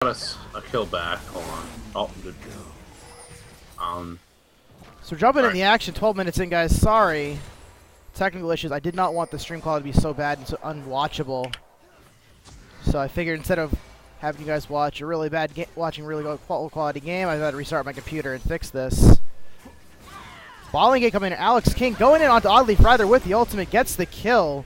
got a kill back. Hold on. Oh, good. So we're jumping in the action 12 minutes in, guys. Sorry. Technical issues. I did not want the stream quality to be so bad and so unwatchable. So I figured instead of having you guys watch a really bad watching really low quality game, I had to restart my computer and fix this. Balling game coming in. Alex King going in onto Oddleaf Rider with the ultimate. Gets the kill.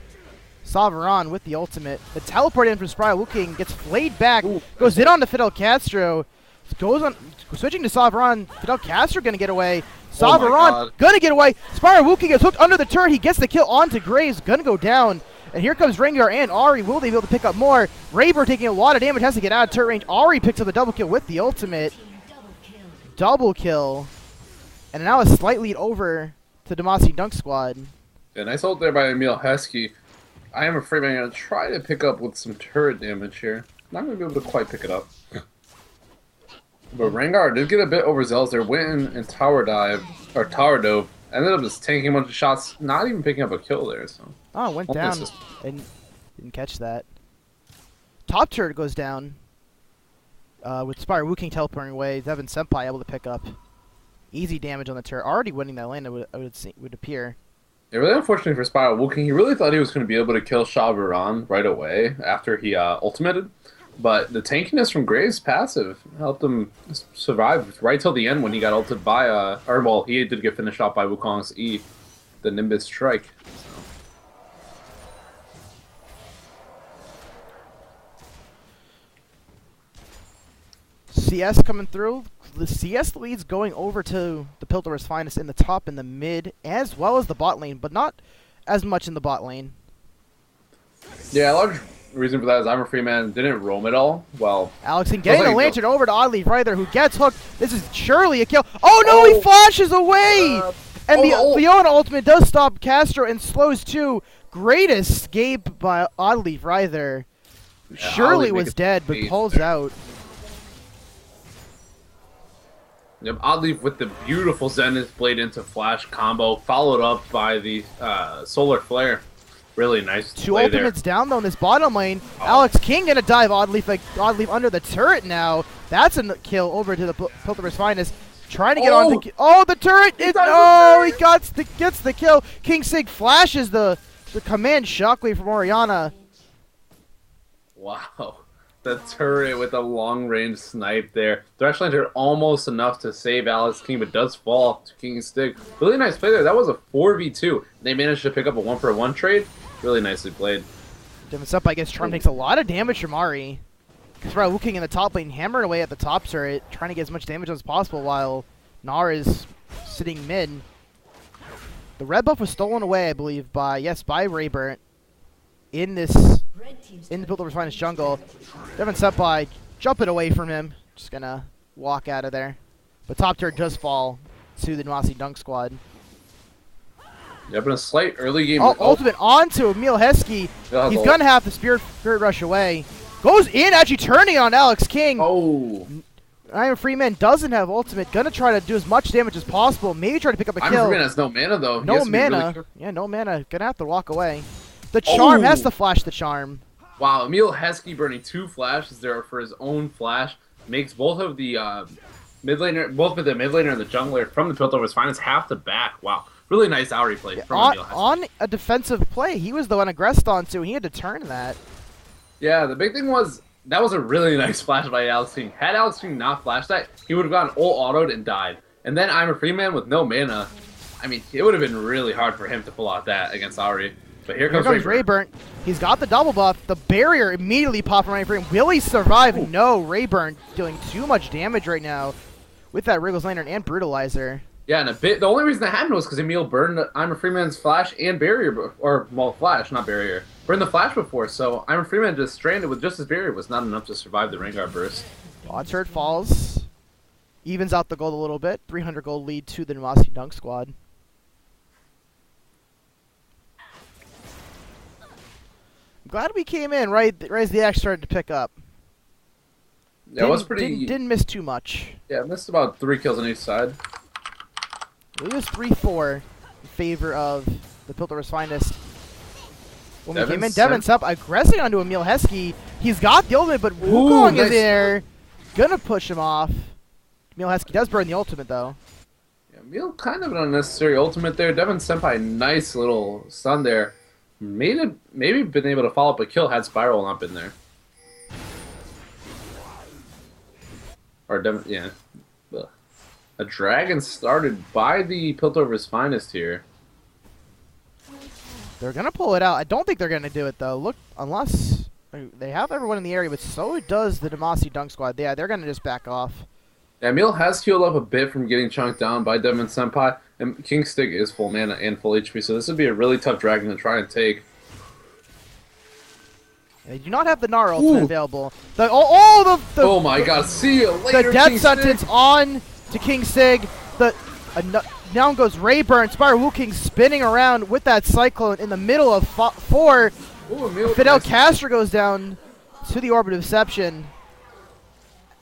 Sovereign with the ultimate. The teleport in from Spire King gets flayed back. Ooh. Goes in on to Fidel Castro. Goes on, switching to Sovereign. Fidel Castro gonna get away. Sovereign gonna get away. Spire King gets hooked under the turret. He gets the kill onto Graves. Gonna go down. And here comes Rengar and Ari. Will they be able to pick up more? Rayburn taking a lot of damage. Has to get out of turret range. Ari picks up the double kill with the ultimate. Double kill. And now a slight lead over to Demacian Dunk Squad. Yeah, nice ult there by Emil Heskey. I am afraid I'm going to try to pick up with some turret damage here. Not going to be able to quite pick it up. But Rengar did get a bit overzealous there. Went in and tower dove. Ended up just tanking a bunch of shots, not even picking up a kill there. So. Oh, went down and didn't catch that. Top turret goes down. With Spire King teleporting away. Devin Senpai able to pick up easy damage on the turret. Already winning that lane, would appear. Yeah, really unfortunately for Spire King, he really thought he was going to be able to kill Shabbaran right away after he ultimated. But the tankiness from Graves' passive helped him survive right till the end when he got ulted by, he did get finished off by Wukong's E, the Nimbus Strike. So. CS coming through. The CS lead's going over to the Piltover's Finest in the top and the mid, as well as the bot lane, but not as much in the bot lane. Yeah, a large reason for that is I'm a free man, didn't roam at all. Well, Alex and getting the lantern over to Oddleaf Rider, who gets hooked. This is surely a kill. Oh no, he flashes away! And the Leona ultimate does stop Castro and slows too. Great escape by Oddleaf Rider. Yeah, surely was dead, but pulls out. Yep, Oddleaf with the beautiful Zenith Blade into Flash combo, followed up by the Solar Flare. Really nice Two ultimates down, though, in this bottom lane. Alex King gonna dive Oddleaf under the turret now. That's a kill over to the Piltover's Finest. Trying to get on the... Oh, the turret! He gets the kill. King Sig flashes the command shockwave from Orianna. Wow. The turret with a long-range snipe there. Thresh Lantern almost enough to save Alex King, but does fall to King's Stick. Really nice play there. That was a 4v2. They managed to pick up a 1-for-1 trade. Really nicely played. Devin Senpai, I guess Charm takes a lot of damage from Ari. Because King in the top lane, hammering away at the top turret, trying to get as much damage as possible while Gnar is sitting mid. The red buff was stolen away, I believe, by Rayburn in the Piltover's Finest jungle. Devin Senpai jumping away from him. Just gonna walk out of there. But top turret does fall to the Demacian Dunk Squad. Yeah, but a slight early game. Ultimate onto Emil Heskey. He's gonna have the Spirit Rush away. Goes in, actually turning on Alex King. Oh. Iron Freeman doesn't have ultimate. Gonna try to do as much damage as possible. Maybe try to pick up a kill. Iron Freeman has no mana, though. No mana. Really yeah, no mana. Gonna have to walk away. The Charm has to flash the Charm. Wow, Emil Heskey burning 2 flashes there for his own flash. Makes both of the mid laner and the jungler from the Piltover's Finest have to back. Wow. Really nice Auri play from Emil Heskey. On a defensive play, he was the one aggressed onto, and he had to turn that. Yeah, the big thing was, that was a really nice flash by Alex King. Had Alex King not flashed that, he would have gotten ult autoed and died. And then I'm a free man with no mana. I mean, it would have been really hard for him to pull out that against Auri. But here comes Rayburn. He's got the double buff. The barrier immediately popped from Rayburn. Will he survive? Ooh. No, Rayburn dealing too much damage right now with that Wriggles Lantern and Brutalizer. Yeah, and the only reason that happened was because Emil burned I'm a Freeman's flash and barrier, flash, not barrier. Burned the flash before, so I'm a Freeman just stranded with just his barrier was not enough to survive the Rengar burst. Bot turret falls. Evens out the gold a little bit. 300 gold lead to the Demacian Dunk Squad. I'm glad we came in right as the axe started to pick up. Yeah, it was pretty... Didn't miss too much. Yeah, missed about 3 kills on each side. It was 3-4 in favor of the Piltover's Finest. When we came in, Devin's up, aggressing onto Emil Heskey. He's got the ultimate, but Wukong is there. Gonna push him off. Emil Heskey does burn the ultimate, though. Yeah, Emil kind of an unnecessary ultimate there. Devin Senpai, nice little stun there. Maybe been able to follow up a kill had Spiral not been there. Or Devin, yeah. Ugh. A dragon started by the Piltover's finest here. They're gonna pull it out. I don't think they're gonna do it though. Look, unless they have everyone in the area, but so does the Demacian Dunk Squad. Yeah, they're gonna just back off. Yeah, Emil has healed up a bit from getting chunked down by Devin Senpai, and King Stick is full mana and full HP, so this would be a really tough dragon to try and take. They do not have the Gnar ultimate available. Oh my God! See you later, the death King sentence Stig. on to King Sig. Now goes Rayburn. Spiral Wu King spinning around with that Cyclone in the middle of 4. Fidel Castro goes down to the Orbit of Deception.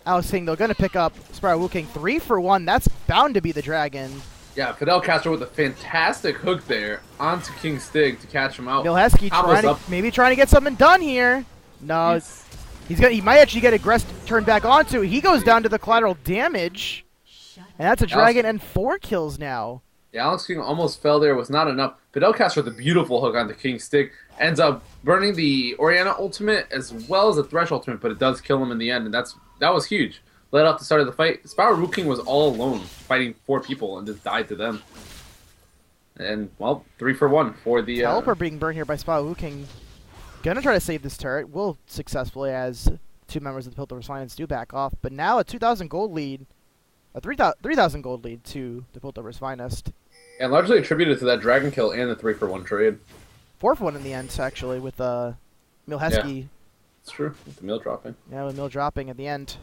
Alex King, though, going to pick up Spiral Wu King 3 for 1. That's bound to be the dragon. Yeah, Fidel Castro with a fantastic hook there onto King Stig to catch him out. Emil Heskey maybe trying to get something done here. No, he might actually get aggressed turned back onto. He goes down to the collateral damage. And that's a dragon and 4 kills now. Yeah, Alex King almost fell there. Was not enough. Fidel Castro with a beautiful hook onto King Stig. Ends up burning the Oriana ultimate as well as the Thresh ultimate, but it does kill him in the end, and that was huge. Led off the start of the fight. Spiral Wu King was all alone, fighting 4 people, and just died to them. And, well, 3 for 1 for the... Teleporter being burned here by Spiral Wu King. Gonna try to save this turret. Will successfully, as 2 members of the Piltover Science do back off. But now a 2,000 gold lead. A 3,000 gold lead to the Piltover's finest. And largely attributed to that dragon kill and the 3 for 1 trade. 4 for 1 in the end, actually, with Emil Heskey. Yeah, it's true, with the Emil dropping. Yeah, with Emil dropping at the end.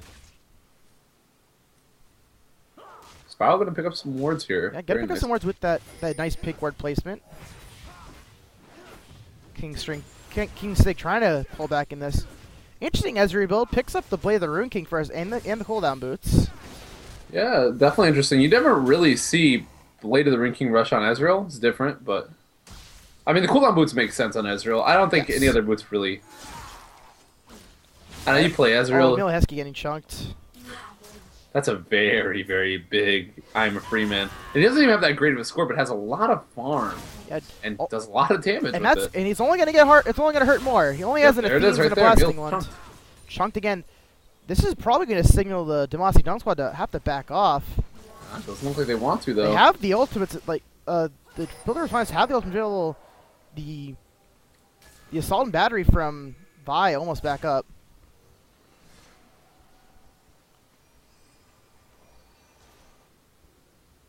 Spiral going to pick up some wards here. Yeah, gonna pick up some wards with that nice pick ward placement. King Stig trying to pull back in this. Interesting Ezreal build. Picks up the Blade of the Rune King first and the cooldown boots. Yeah, definitely interesting. You never really see Blade of the Rune King rush on Ezreal. It's different, but... I mean, the cooldown boots make sense on Ezreal. I don't think any other boots really... I know you play Ezreal. Oh, Emil Heskey getting chunked. That's a very, very big I'm a free man. It doesn't even have that great of a score, but has a lot of farm. Yeah, and does a lot of damage and with it. And he's only going to get hurt. It's only going to hurt more. He only has an Ephesians and a Blasting one. Chunked again. This is probably going to signal the Demacian Dunk Squad to have to back off. Doesn't look like they want to, though. They have the ultimates. Like, the Piltover Finance have the ultimate available. The Assault and Battery from Vi almost back up.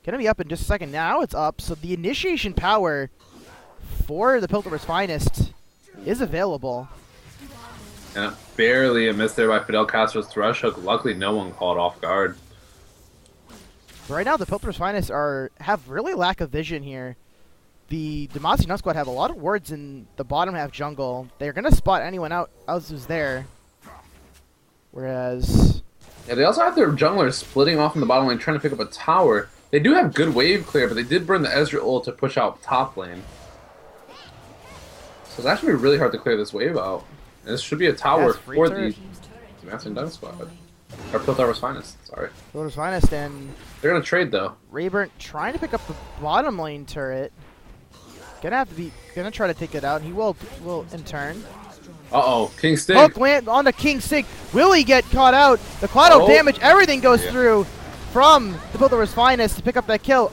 Gonna be up in just a second. Now it's up, so the initiation power for the Piltover's finest is available. And barely a miss there by Fidel Castro's Thrush Hook. Luckily, no one caught off guard. But right now, the Piltover's finest have really lack of vision here. The Demacian Dunk Squad have a lot of wards in the bottom half jungle. They're gonna spot anyone else who's there. Whereas... Yeah, they also have their junglers splitting off in the bottom lane, trying to pick up a tower. They do have good wave clear, but they did burn the Ezreal ult to push out top lane. So it's actually really hard to clear this wave out. And this should be a tower for the Demacian Dunk Squad. Or Piltover's finest, sorry. Piltover's finest, and... They're gonna trade, though. Rayburn trying to pick up the bottom lane turret. Gonna try to take it out. He will in turn. Uh-oh, King Stig. Hook land on the King Stig. Will he get caught out? The collateral damage, everything goes through from the Piltover's finest to pick up that kill.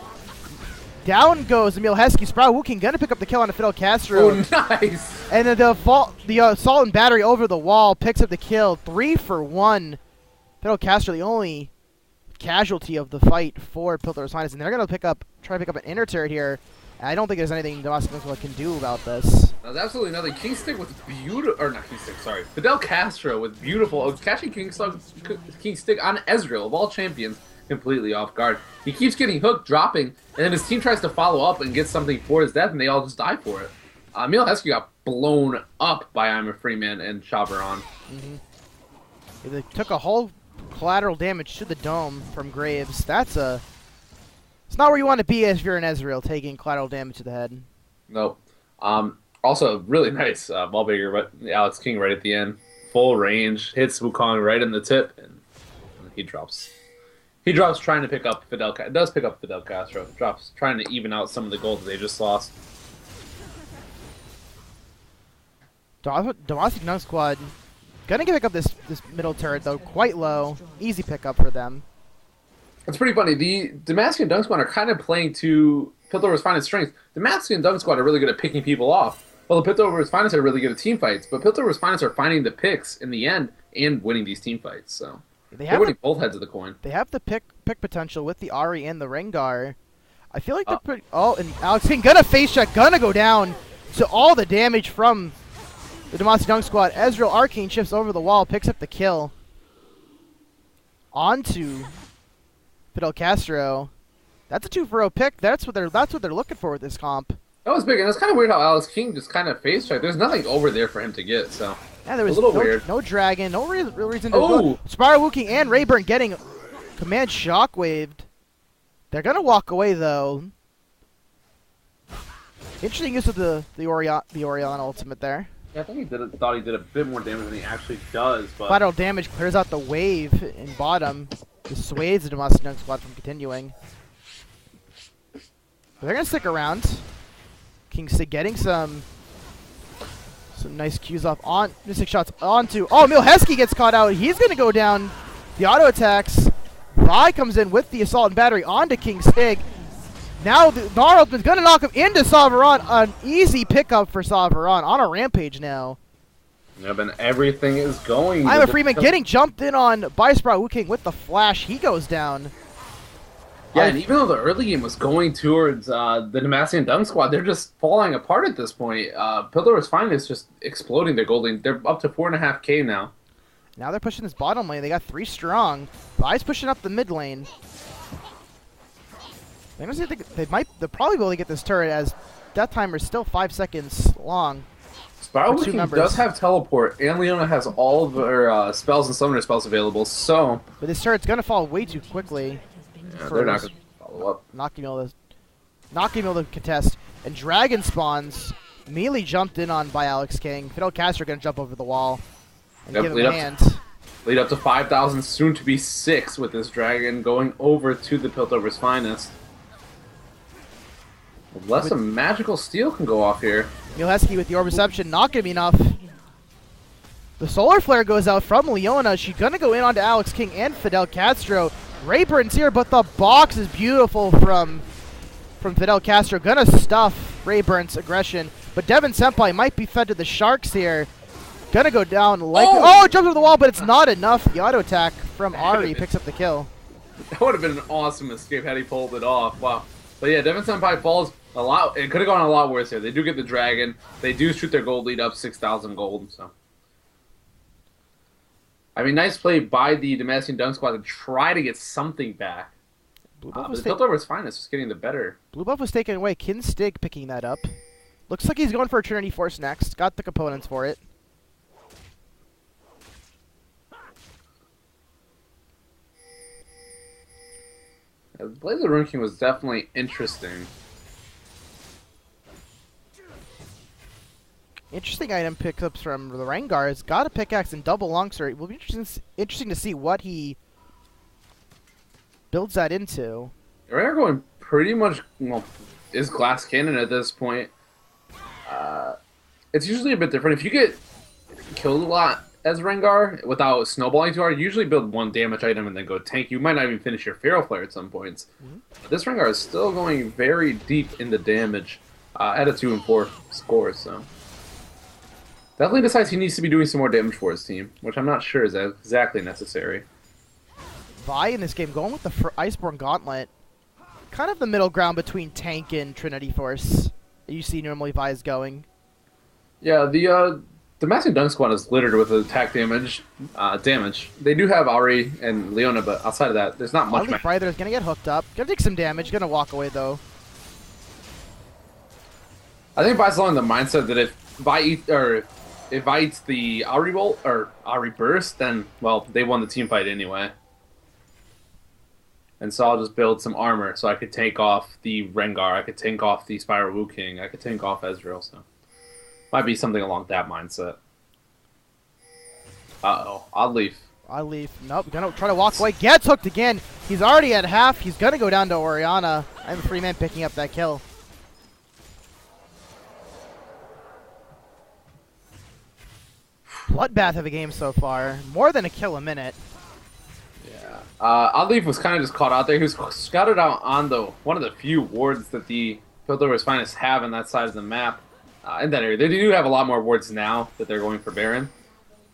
Down goes Emil Heskey. Spiral Wu King gonna pick up the kill on the Fidel Castro. Oh, nice! And then the Assault and Battery over the wall picks up the kill. 3 for 1. Fidel Castro, the only casualty of the fight for Piltover's finest, and they're gonna try to pick up an inner turret here. I don't think there's anything Demacian can do about this. There's absolutely nothing. King Stig with beautiful, or not King Stig, sorry. Fidel Castro with beautiful, catching King Stig on Ezreal of all champions, completely off guard. He keeps getting hooked, dropping, and then his team tries to follow up and get something for his death, and they all just die for it. Emil Heskey got blown up by I'm a Free Man and Chaveron. They took a whole collateral damage to the dome from Graves. It's not where you want to be if you're an Ezreal, taking collateral damage to the head. Nope. Also, really nice ball bigger, but Alex King right at the end. Full range, hits Wukong right in the tip, and he drops. He drops trying to pick up Fidel. Does pick up Fidel Castro. Drops trying to even out some of the gold that they just lost. Demacian Dunk Squad gonna pick up this middle turret though, quite low. Easy pickup for them. It's pretty funny. The Demacian Dunk Squad are kind of playing to Piltover's finest strengths. The Demacian Dunk Squad are really good at picking people off. Well, the Piltover's finest are really good at team fights, but Piltover's finest are finding the picks in the end and winning these team fights. So they're winning both heads of the coin. They have the pick potential with the Ahri and the Rengar. I feel like they're pretty. Oh, and Alex King gonna face check, gonna go down to all the damage from the Demacian Dunk Squad. Ezreal Arcane shifts over the wall, picks up the kill. Onto Fidel Castro. That's a 2-for-0 pick. That's what they're looking for with this comp. That was big, and it's kind of weird how Alex King just kind of face checked. There's nothing over there for him to get, so yeah, there was a little weird. No dragon, no real reason to go. Spiral Wooking and Rayburn getting command shockwaved. They're gonna walk away though. Interesting use of the Orion ultimate there. Yeah, I think he thought he did a bit more damage than he actually does, but Collateral damage clears out the wave in bottom. Dissuades the Demacian Dunk Squad from continuing. But they're gonna stick around. King Sig getting some nice cues off on Mystic shots onto. Oh, Milhesky gets caught out. He's gonna go down. The auto attacks. Vi comes in with the assault and battery onto King Stig. Now the Gnar ultimate's gonna knock him into Sovereign. An easy pickup for Sovereign on a rampage now. Yep, and everything is going. I'm a Freeman getting jumped in on by Sprout Wooking with the flash. He goes down. Yeah, and even though the early game was going towards the Demacian Dunk Squad, they're just falling apart at this point. Piltover's finest just exploding their gold lane. They're up to 4.5k now. Now they're pushing this bottom lane. They got 3 strong. Vi's pushing up the mid lane. They'll probably be able to get this turret as death timer is still 5 seconds long. Spiral Wooking does have teleport, and Leona has all of her spells and summoner spells available, so... But this turret's going to fall way too quickly. Yeah, they're not going to follow up. Not going to be able to contest. And Dragon spawns. Melee jumped in on by Alex King. Fidel Castro going to jump over the wall and give him a hand. Lead up to 5,000, soon to be 6 with this Dragon going over to the Piltover's finest. Unless a magical steal can go off here. Milhesky with the Orb Reception, not going to be enough. The Solar Flare goes out from Leona. She's going to go in onto Alex King and Fidel Castro. Rayburn's here, but the box is beautiful from Fidel Castro. Going to stuff Rayburn's aggression. But Devin Senpai might be fed to the Sharks here. Going to go down like... Oh, jumps over the wall, but it's not enough. The auto attack from Ahri picks up the kill. That would have been an awesome escape had he pulled it off. Wow. But yeah, Devin Senpai falls a lot. It could have gone a lot worse here. They do get the dragon. They do shoot their gold lead up 6,000 gold. So, I mean, nice play by the Demacian Dunk Squad to try to get something back. But the Piltover's finest is getting the better. Blue buff was taken away. Kin Stig picking that up. Looks like he's going for a Trinity Force next. Got the components for it. Blaze of the Rune King was definitely interesting. Interesting item pickups from the Rengar. Has got a pickaxe and double longsword. It will be interesting to see what he builds that into. Rengar going pretty much, well, is glass cannon at this point. It's usually a bit different. If you get killed a lot as Rengar without snowballing too hard, you usually build 1 damage item and then go tank. You might not even finish your Feral Flare at some points. But this Rengar is still going very deep in the damage at a 2 and 4 score, so... Definitely decides he needs to be doing some more damage for his team, which I'm not sure is exactly necessary. Vi in this game going with the Iceborne Gauntlet. Kind of the middle ground between tank and Trinity Force. You see normally Vi is going. Yeah, the Demacian Dunk Squad is littered with attack damage. They do have Ahri and Leona, but outside of that, there's not much. Fryther is going to get hooked up. Going to take some damage. Going to walk away, though. I think Vi's along the mindset that if Vi eats the Ahri Bolt or Ahri Burst, then, well, they won the team fight anyway. And so I'll just build some armor so I could take off the Rengar, I could tank off the Spiral Wu King, I could tank off Ezreal, so... Might be something along that mindset. Uh-oh. Oddleaf I leave. Nope, gonna try to walk away. Gets hooked again. He's already at half. He's gonna go down to Oriana. I'm Freeman picking up that kill. Bloodbath of a game so far. More than a kill a minute. Yeah. Oddleaf was kind of just caught out there. He was scouted out on one of the few wards that the Piltover's Finest have on that side of the map. In that area. They do have a lot more wards now that they're going for Baron.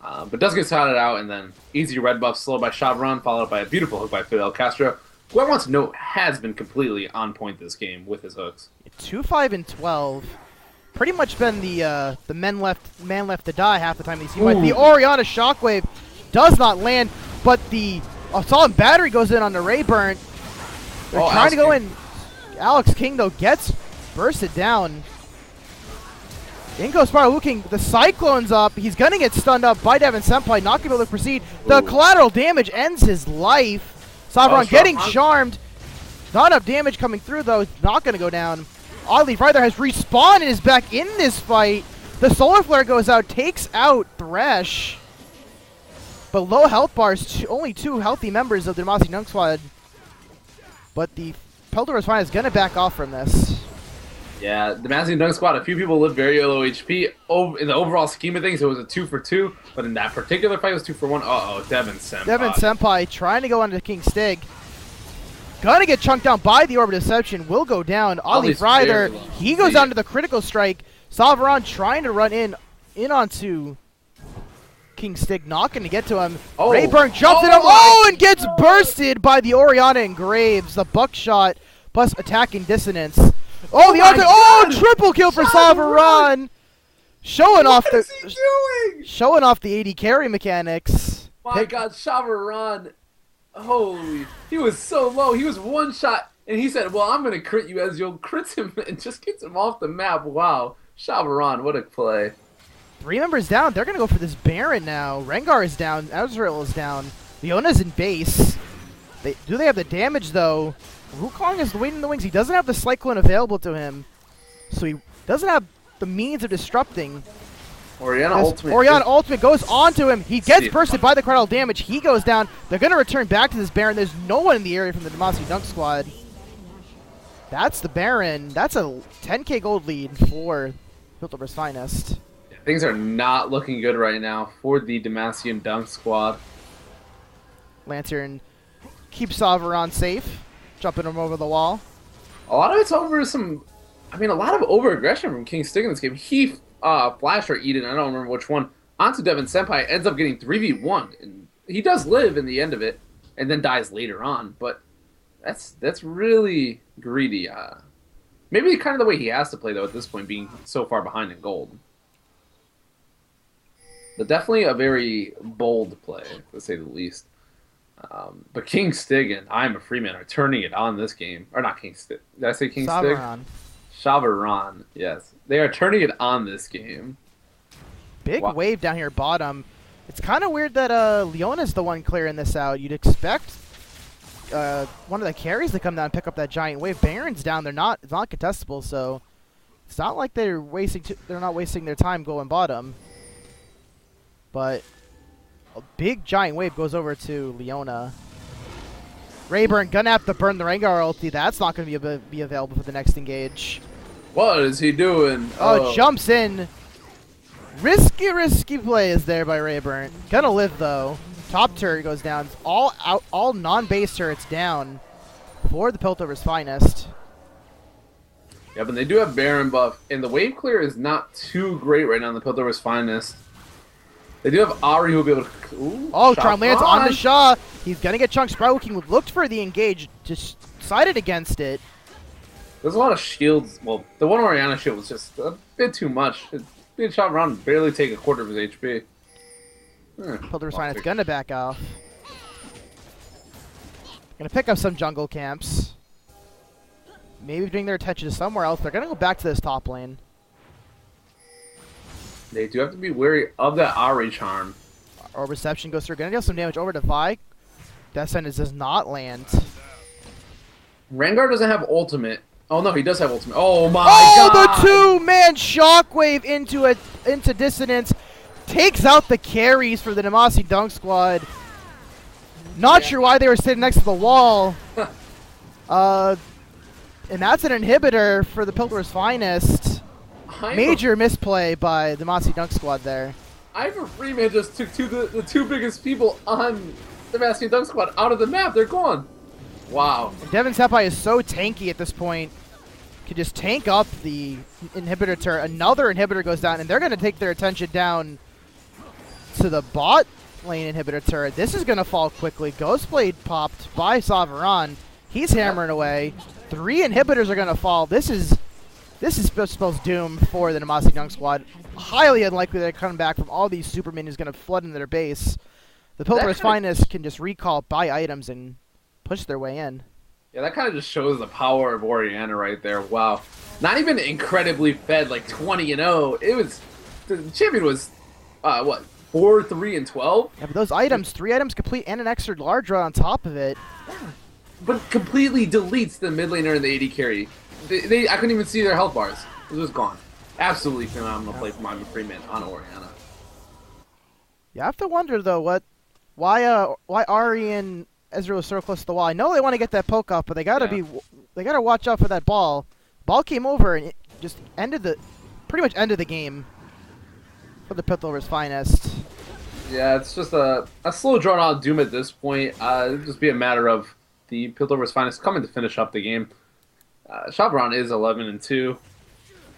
But does get scouted out, and then easy red buff slowed by Shavron, followed by a beautiful hook by Fidel Castro, who I want to note has been completely on point this game with his hooks. 2, 5, and 12. Pretty much been the man left to die half the time these team fight. The Oriana Shockwave does not land, but the Assault Battery goes in on the Rayburn. They're trying to go in. Alex King, though, gets bursted down. Inko Spiral King, the Cyclone's up. He's going to get stunned up by Devin Senpai, not going to be able to proceed. The collateral damage ends his life. Savron getting charmed. Not enough damage coming through, though. Not going to go down. Oddly, Ryder has respawned and is back in this fight. The Solar Flare goes out, takes out Thresh. But low health bars, only 2 healthy members of the Demacian Dunk Squad. But the Piltover's Finest is going to back off from this. Yeah, the Demacian Dunk Squad, a few people live very low HP. In the overall scheme of things, it was a 2 for 2. But in that particular fight, it was 2 for 1. Uh-oh, Devin Senpai. Devin Senpai trying to go onto King Stig. Gonna get chunked down by the Orb of Deception. Will go down. Ali Ryder, he goes down to the critical strike. Salvaron trying to run in onto King Stig, not going to get to him. Rayburn jumps at him. And gets bursted by the Oriana and Graves. The buckshot plus attacking dissonance. Triple kill for Salvaron. Showing off the AD carry mechanics. My God, Salvaron. Holy, he was so low. He was one shot, and he said, well, I'm going to crit you as you'll crit him, and just gets him off the map. Wow. Shavron, what a play. 3 members down. They're going to go for this Baron now. Rengar is down. Ezreal is down. Leona's in base. Do they have the damage, though? Wukong is waiting in the wings. He doesn't have the Cyclone available to him, so he doesn't have the means of disrupting. Oriana ultimate goes onto him. He gets bursted by the critical damage. He goes down. They're going to return back to this Baron. There's no one in the area from the Demacian Dunk Squad. That's the Baron. That's a 10k gold lead for Piltover's Finest. Yeah, things are not looking good right now for the Demacian Dunk Squad. Lantern keeps Salvaron safe, jumping him over the wall. A lot of it's over a lot of over-aggression from King Stig in this game. He Flash or Eden, I don't remember which one, onto Devin Senpai, ends up getting 3v1. And he does live in the end of it, and then dies later on, but that's really greedy. Maybe kind of the way he has to play, though, at this point, being so far behind in gold. But definitely a very bold play, to say the least. But King Stig and I'm a Freeman are turning it on this game. Or not King Stig. Did I say King Stig? Shavron, yes. They are turning it on this game. Big wave down here bottom. It's kind of weird that Leona's the one clearing this out. You'd expect one of the carries to come down and pick up that giant wave. Baron's down. It's not contestable, so it's not like they're not wasting their time going bottom. But a big giant wave goes over to Leona. Rayburn gonna have to burn the Rengar ulti. That's not gonna be available for the next engage. What is he doing? Jumps in. Risky play is there by Rayburn. Gonna live though. Top turret goes down. All non-base turrets down for the Piltover's Finest. Yeah, but they do have Baron buff, and the wave clear is not too great right now in the Piltover's Finest. They do have Ahri who will be able to... Tron lands on the Shaw. He's gonna get chunked. Sprout King looked for the engage, just decided against it. There's a lot of shields. Well, the one Oriana shield was just a bit too much. Being shot around barely take a quarter of his HP. Piltover's Finest gonna back off. Gonna pick up some jungle camps. Maybe bring their attention to somewhere else. They're gonna go back to this top lane. They do have to be wary of that Ahri charm. Or Reception goes through. Gonna deal some damage over to Vi. Death Sentence does not land. Rengar doesn't have ultimate. Oh no, he does have ultimate. Oh my god! The 2-man shockwave into dissonance. Takes out the carries for the Demacian Dunk Squad. Not sure why they were sitting next to the wall. And that's an inhibitor for the Piltover's finest. Major misplay by the Demacian Dunk Squad there. Ivor Freeman just took the two biggest people on the Demacian Dunk Squad out of the map. They're gone. Wow. And Devin Senpai is so tanky at this point. Could just tank up the inhibitor turret. Another inhibitor goes down, and they're going to take their attention down to the bot lane inhibitor turret. This is going to fall quickly. Ghostblade popped by Sovereign. He's hammering away. 3 inhibitors are going to fall. This is supposed doom for the Demacian Dunk Squad. Highly unlikely they're coming back from all these super minions going to flood into their base. The Piltover's finest can just recall, buy items, and push their way in. Yeah, that kind of just shows the power of Oriana right there. Wow. Not even incredibly fed, like 20-0. It was... The champion was, what, 4, 3, and 12? Yeah, but those items, 3 items complete and an extra large run on top of it. But completely deletes the mid laner and the AD carry. I couldn't even see their health bars. It was gone. Absolutely phenomenal play from Ivor Freeman on Oriana. You have to wonder, though, why Ari and Ezreal is so close to the wall. I know they want to get that poke off, but they gotta watch out for that ball. Ball came over and it just pretty much ended the game for the Piltover's finest. Yeah, it's just a slow drawn out doom at this point. It'll just be a matter of the Piltover's finest coming to finish up the game. Shabron is 11-2.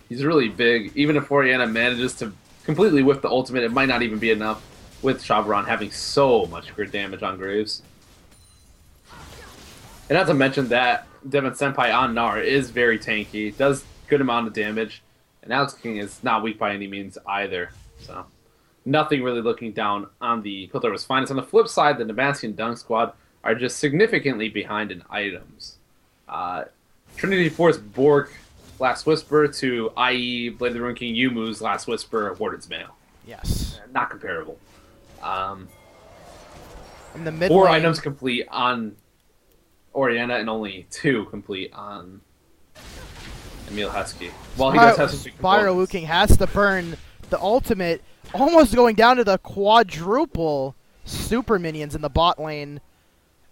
He's really big. Even if Oriana manages to completely whiff the ultimate, it might not even be enough with Shabron having so much crit damage on Graves. And not to mention that Devin Senpai on Gnar is very tanky, does good amount of damage, and Alex King is not weak by any means either. So nothing really looking down on the Piltover's finest. On the flip side, the Demacian Dunk Squad are just significantly behind in items. Trinity Force Bork Last Whisper to IE Blade of the Rune King Yumu's Last Whisper Warden's Mail. Yes. Not comparable. In the mid 4 lane, items complete on Oriana and only 2 complete on Emil Heskey. While he does have some big Spyro King has to burn the ultimate, almost going down to the quadruple super minions in the bot lane.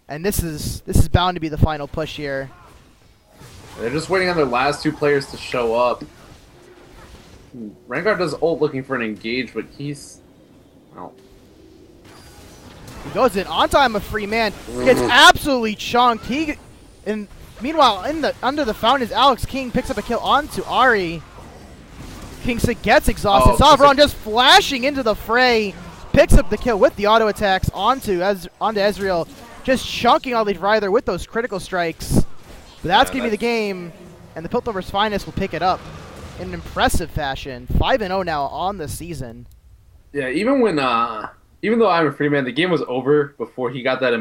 And this is bound to be the final push here. They're just waiting on their last 2 players to show up. Rengar does ult looking for an engage, but he's... well... He goes in on time, a free man. Gets absolutely chunked. Meanwhile, under the fountain is Alex King, picks up a kill onto Ari. Kingston gets exhausted. Sovereign just flashing into the fray, picks up the kill with the auto attacks onto Ezreal, just chunking all these Ryther with those critical strikes. But that's going to be the game, and the Piltover's finest will pick it up in an impressive fashion. 5-0 now on the season. Yeah, even though I'm a free man, the game was over before he got that amazing